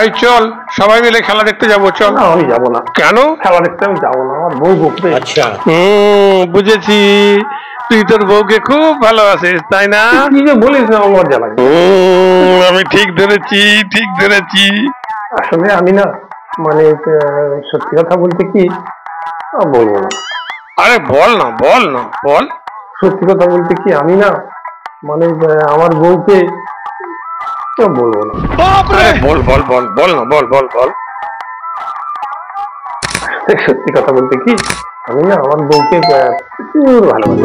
এই চল সবাই মিলে খেলা দেখতে যাবো। চল। না আমি যাবো না। কেন? খেলা দেখতে আমি যাবো না, আমার বউ বকবে। আচ্ছা বুঝেছি, তুই তোর বউকে খুব ভালোবাসিস তাই না? কি যে বলিস না, আমার মজা লাগে। আমি ঠিক ধরেছি, ঠিক ধরেছি। আসলে আমি না মানে সত্যি কথা বলতে কি বলবো না। আরে বল না, বল না, বল। সত্যি কথা বলতে কি আমি না মানে আমার বউকে বলবো না। বল বল বল বল না, বল বল বল। সত্যি কথা বলতে কি আমি না আমার বউকে প্রচুর ভালোবাসি।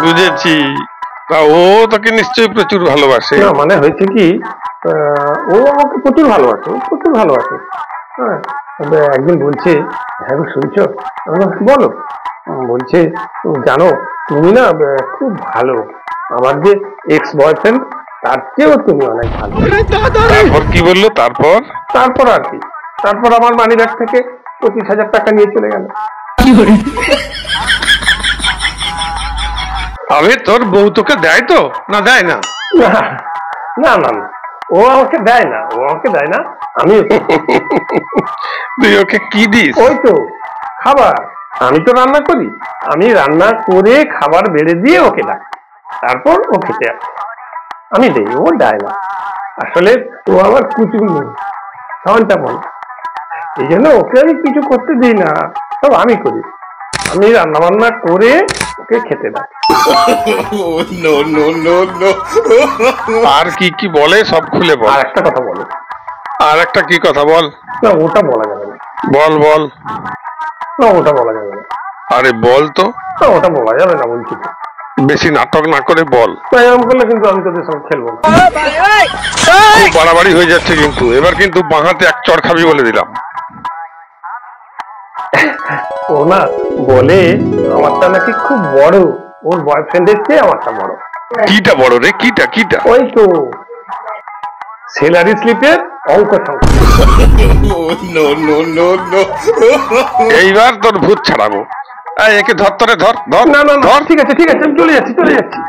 বুঝেছি, তা ও তোকে নিশ্চয়ই প্রচুর ভালোবাসে। না মানে হয়েছে কি ও আমাকে প্রচুর ভালোবাসে, প্রচুর ভালোবাসে। হ্যাঁ, একদিন বলছে, হ্যাঁ গো শুনছো? বলো। বলছে জানো তুমি না খুব ভালো, আমার যে এক্স বয়ফ্রেন্ড তার চেয়েও তুমি অনেক ভালো। তারপর কি বললো? তারপর তারপর আর কি, তারপর আমার মানি ব্যাগ থেকে 25,000 টাকা নিয়ে চলে গেল। আরে তোর বউ তোকে দেয় তো না দেয় না? না না না, ও আমাকে দেয় না, ও আমাকে দেয় না, আমি তুই ওকে কি দিস? ওই তো খাবার, আমি তো রান্না করি, আমি রান্না করে খাবার বেড়ে দিয়ে ওকে ডাকি, তারপর ও খেতে আসে, আমি দেই, ও দেয় না। আসলে ও আমার কুচুর নেই, সামানটা বল, এই জন্য ওকে আমি কিছু করতে দিই না, সব আমি করি, আমি রান্না বান্না করে ওকে খেতে দেয়। আর কি কি বলে সব খুলে বল। আর একটা কথা বলো। আর একটা কি কথা বল? না ওটা বলা যাবে না। বল বল। না ওটা বলা যাবে না। আরে বল তো। না ওটা বলা যাবে না বলছি তো। বেশি নাটক না করে বল। এরকম করলে কিন্তু আমি তোদের সঙ্গে খেলবো না। খুব বাড়াবাড়ি হয়ে যাচ্ছে কিন্তু, এবার কিন্তু বাঁহাতে এক চড় খাবি বলে দিলাম। ও না বলে আমারটা নাকি খুব বড়, ওর বয়ফ্রেন্ডের চেয়ে আমারটা বড়। কিটা বড় রে? কিটা কিটা? ওই তো স্যালারি স্লিপের অঙ্ক সংখ্যা। এইবার তোর ভূত ছাড়াবো। একে ধর, তোরে ধর ধর। না না না, ঠিক আছে ঠিক আছে, আমি চলে যাচ্ছি চলে যাচ্ছি।